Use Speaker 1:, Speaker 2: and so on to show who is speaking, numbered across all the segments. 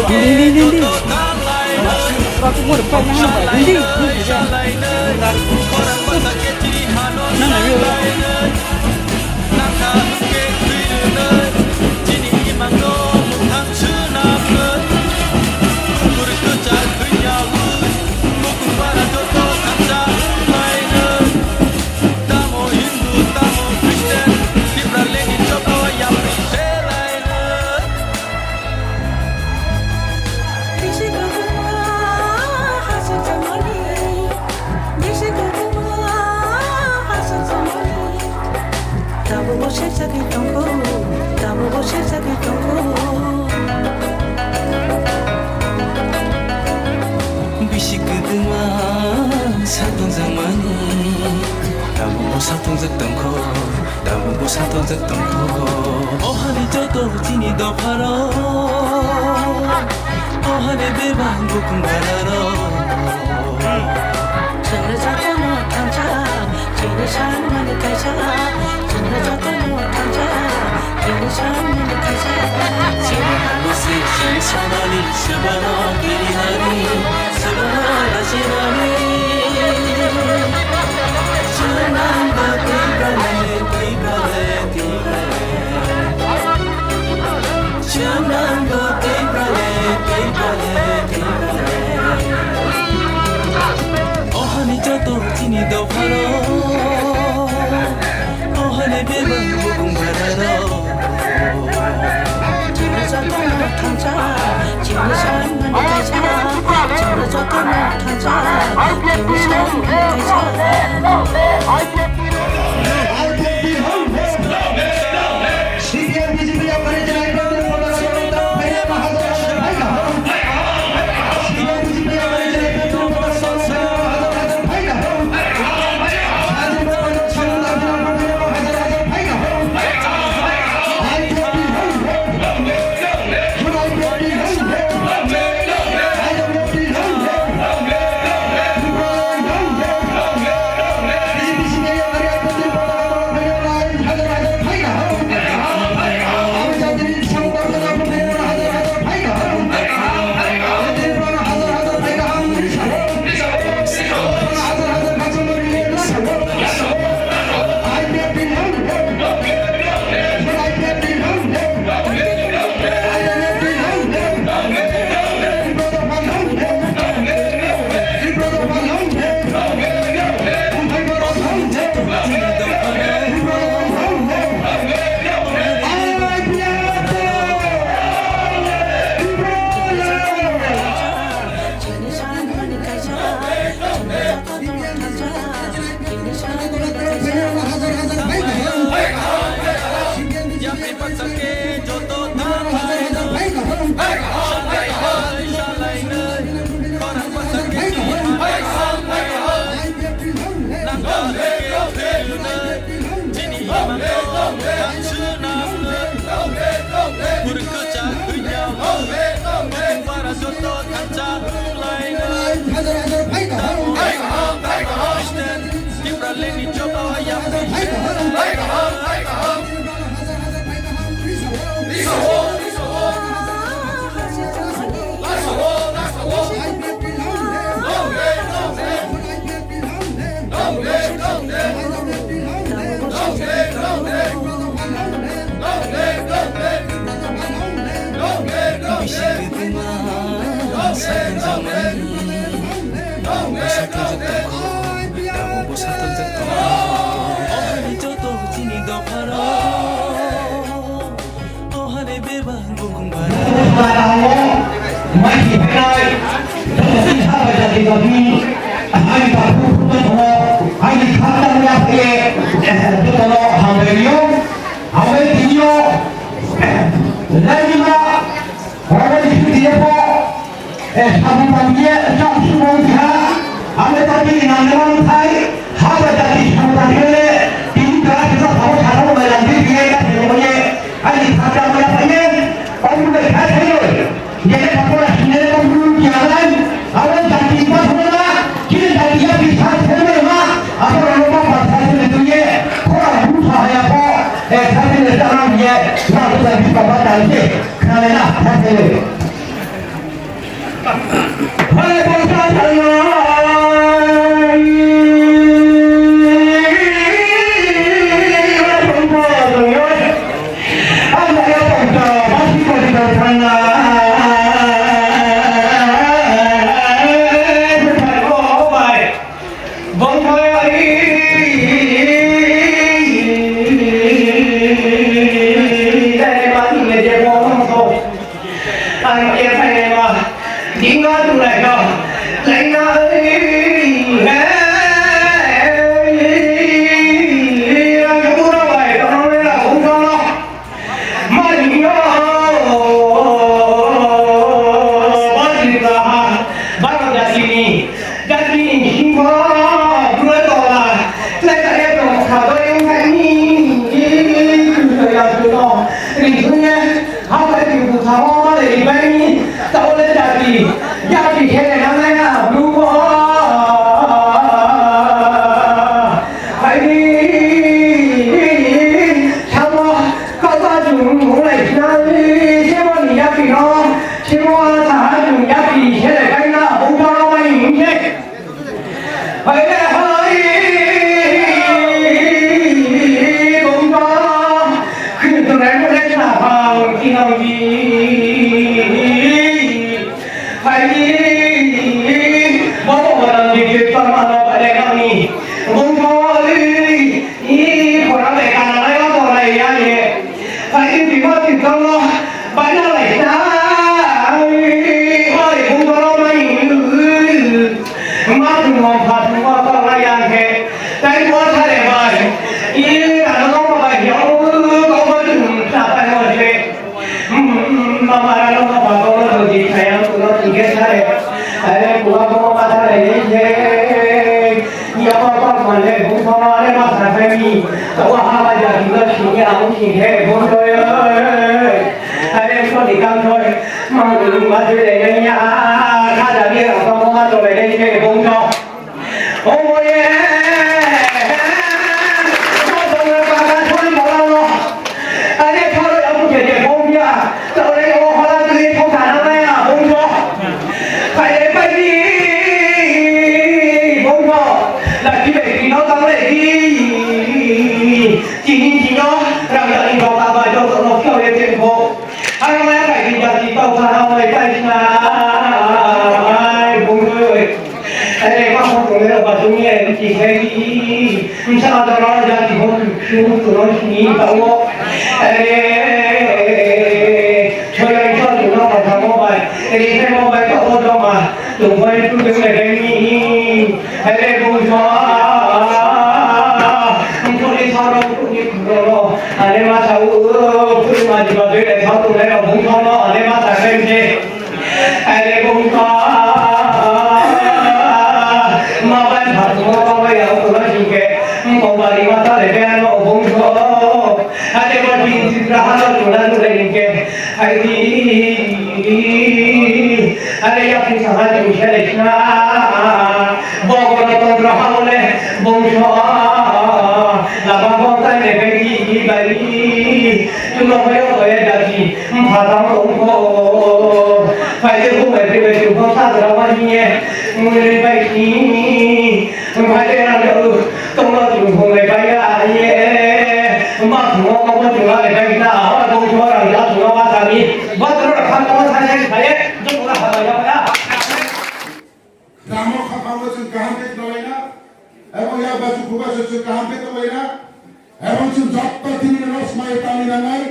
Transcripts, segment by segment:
Speaker 1: Đi. Và cũng mua được không năng phải đi. Năng này rồi.
Speaker 2: Bongso lama bangsa negeri bari cuma koyo jadi padang tongko faide ko mete mete bangsa dramani mulai baiki faide ada tonglo tunggu bayar ye mak mau kamu jual baik na orang jual orang ya jual apa ni betul kan kamu saya jom orang apa ya
Speaker 3: Romkha আমরা যে কাহামকে তলাই না এবং ইয়া বাজু খুবা যে কাহামকে তলাই না এবং যে যত দিন রসমাই তামিনা নাই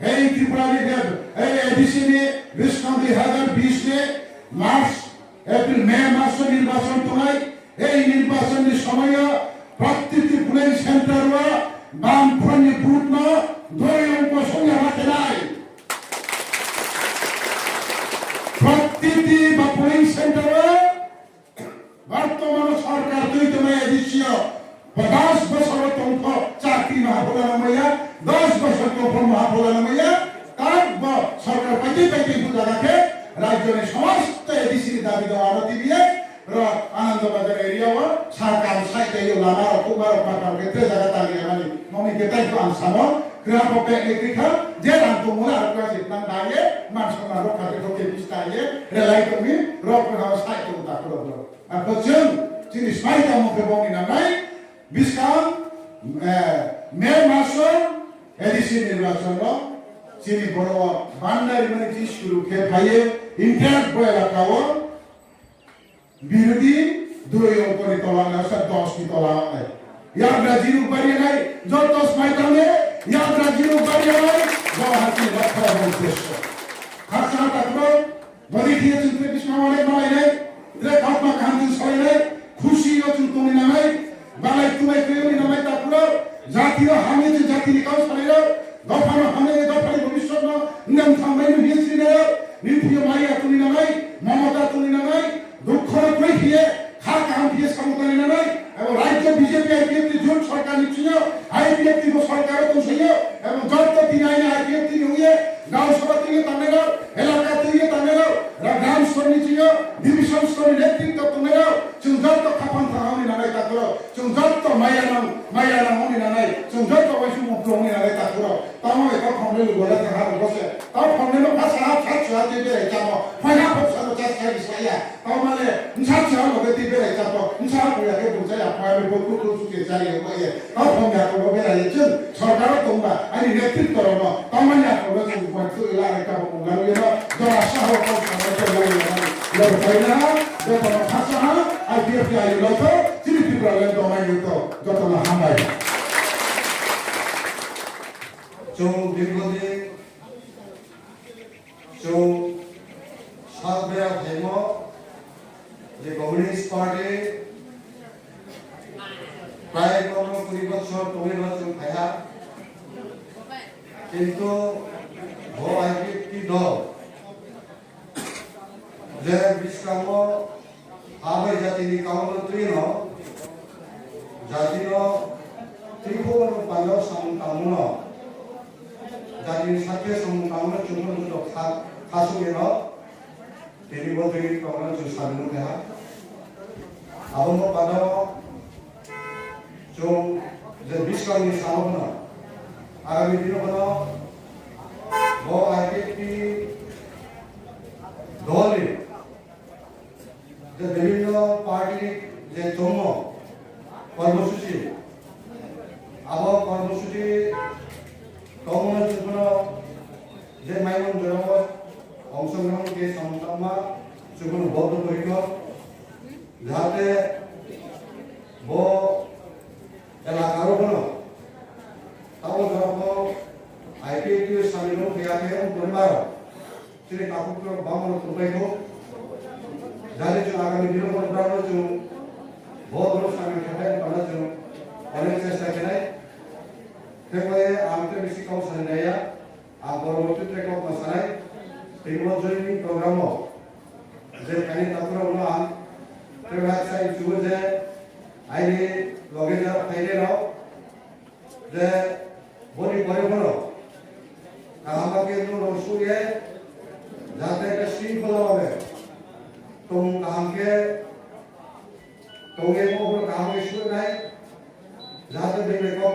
Speaker 3: এই ত্রিপুরারি দেব এই এডিশনে বিষ্ণু 2020 এ মার্চ এপ্রিল মে মাসে নির্বাচন তোলাই এই নির্বাচনের সময় প্রত্যেকটি পুলিং সেন্টার বাম ফ্রন্টে বুথ দুই অঙ্ক সঙ্গে হাতে নাই প্রত্যেকটি বা পুলিং সেন্টারে বর্তমান সরকার দুই তুমি এডিশিও 50 বছর তঙ্ক চাকরি মহাপ্রধানময়া 10 বছর তঙ্ক মহাপ্রধানময়া তার সরকার পাইতে পাইতে জায়গাকে রাজ্যের সমস্ত এডিসি দাবি দেওয়া দিয়ে আনন্দবাজার এরিয়া সরকার সাইতে লামার কুমার পাটার ক্ষেত্রে জায়গা তালিয়ে মানে মমিকে তাইতো আনসামো ক্রিয়াপকে এগ্রিখা যে রান্ত মোলা আর কাছে নাম দায়ে মানসনা রক্ষাতে ঢোকে বিস্তায়ে রেলাই তুমি রক্ষা সাইতে উতা করো আর বলছেন যিনি স্মাইতা মুখে বমি নামাই বিস্কাম মে মাসে এডিসি নির্বাচন যিনি বড় বান্দারি মানে কি শুরু খেয়ে ভাইয়ে ইন্টারনেট বয়ে রাখাও বিরোধী দুই অঙ্কনি তলা না 10 কি তলা নাই याद राजीव बारी নাই যত স্মাইতামে याद राजीव बारी নাই জওহাতি রক্ষা উদ্দেশ্য খাসা তাকবো বলি দিয়ে চিন্তা কৃষ্ণ অনেক নয় নাই রে কাপা কান্দি সই নাই খুশি অচুন তুমি নামাই বালাই তুমি কেউনি নামাই তাকবো জাতীয় হামে যে জাতি নিকাও সরাইল দফানো হামে দফানি ভবিষ্যৎ নাম থামাই নিয়েছি না নির্ভীয় মাইয়া তুমি নামাই মমতা তুমি নামাই দুঃখ কই দিয়ে খা কাম দিয়ে সমতলে নামাই এবং রাজ্য বিজেপি আইপিএফটি জোট সরকার নিচ্ছিল আইপিএফটি সরকার তো সেই এবং যত দিন আইনে আইপিএফটি হইয়ে গাঁও সভা থেকে তামেরাও এলাকা থেকে তামেরাও গ্রাম স্তর নিচ্ছিল ডিভিশন স্তরের নেতৃত্ব তোমরাও চুন যত খাপান থাকানি নালাই তা করো চুন যত মায়ানাম হনি নালাই চুন যত বৈশু মুক্ত হনি নালাই তা করো তাও এটা ফমলে গলা থাকা বসে তাও ফমলে ভাষা ছাড়া দিবে যাবো ফাইনা ফসা তো চাষ খাই সাইয়া তাও মানে ছাড়া লগে দিবে যাবো ছাড়া কইয়াকে বুঝাই আপনারে বকু সুকে জারিয়ে কইয়ে তাও ফময়া করব বেরাই চুন সরকার তোমরা আনি নেতৃত্ব করব তাও মানে আপনারা চুন পয়সা ইলা রেখা বঙ্গালো ইয়া দরা সাহ কো সামনে লো ফাইনা যত ভাষা আইপিএফ আই লত চিনি ত্রিপুরা দমাই তো যত না হামাই
Speaker 4: চৌ দীর্ঘদিন চৌ সাতবেয়া ভাইম যে কমিউনিস্ট পার্টি প্রায় 15-20 বছর নির্বাচন খায়া কিন্তু আইপিএফটি দল যে বিষ্কাম আবে জাতিনি কামত্রীন জাতির ত্রিপুরা পালো সংতামন জাতির সাথে সংতামন চুমন খাসুমেন তিনি বলতে কামনা চু সামনে দেহা আবম পাদ চুম যে বিষ্কামনি সামনা আগামী দিনগুলো আইপিএফটি দলে যে বিভিন্ন পার্টির যে জন্ম কর্মসূচি কর্মসূচি কমনের জন্য যে মাইমন জনম অংশগ্রহণ কে সংস্থামা সেগুলো বদ্ধ করিল যাতে এলাকারও হলো তাও ধরব আইপিএফটি সামিল হয়ে পরিবার তিনি কাকুর বামন তুলবাই হোক যাদের জন্য আগামী দিনের প্রাণের জন্য বহুত বড় সামিল খেলায় করার জন্য অনেক চেষ্টা খেলায় সেগুলো আমাকে বেশি কম সারে নেয় আর পরবর্তীতে কম সারাই এগুলো জৈবিক প্রোগ্রামও যে কানি তারপরে হলো আন প্রেভাসাই চুয়ে যে আইনে লগে যারা ফাইলে নাও যে বলি পরে হলো আমাকে রসুয়ে যাতে একটা শৃঙ্খলা হবে तुम काम के तोगे को काम के शुरू नहीं जाते देखे को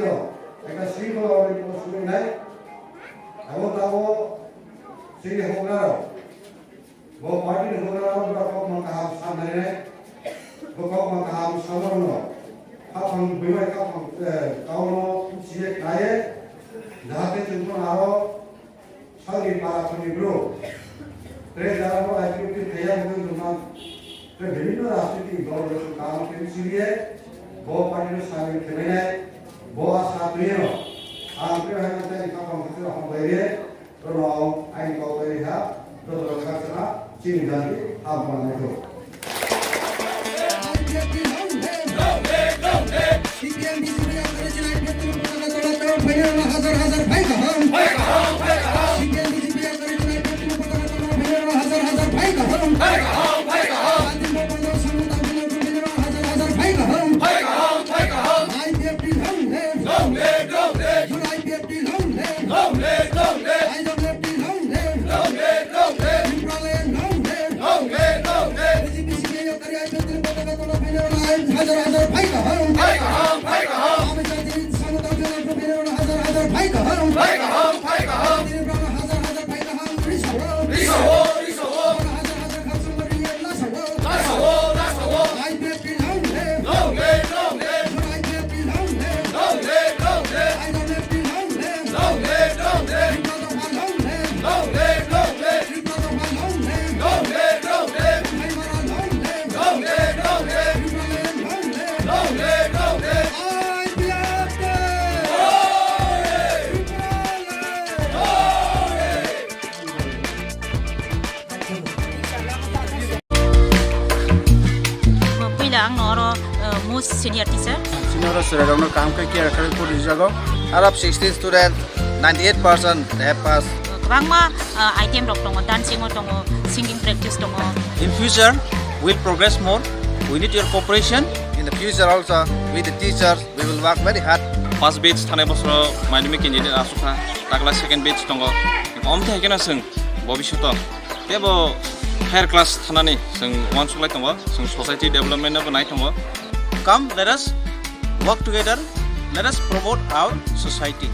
Speaker 4: लो एक श्रृंखला और एक सुबह नहीं अब ताऊ श्री होगा वो पार्टी ने होगा और बड़ा कौन मंगाम सामने ने वो कौन मंगाम सामने नो आप हम बिवाह का हम काउनो चीज़ खाए जहाँ पे चुनकर आरो सारी पारा अपनी ब्रो तेरे ज़्यादा वो एक्टिविटी किया हुए दुनिया तो विभिन्न राष्ट्र की गवर्नमेंट काम के लिए वो पार्टी ने शामिल किए हैं वो आसामी है आप जो है ना तेरे काम हम किसी हम बैठे तो लोग आई को बैठे हैं तो लोग करना चीनी जाती आप बनाने दो
Speaker 5: Senior teacher.
Speaker 6: Senior student काम करके रखने को दिजागो. Out of 60 students, 98% they have passed.
Speaker 5: Bangma item rok tongo, dancing tongo, singing practice tongo.
Speaker 6: In future, we'll progress more. We need your cooperation. In the future also, with the teachers, we will work very hard.
Speaker 7: First batch thane bosro madhyamik engineer asukha. Takla second batch tongo. Omte hekena sing bobishoto. Tebo higher class thanani sing one suklai tongo. Sing society development na banai tongo. Come, let us work together. Let us promote our society.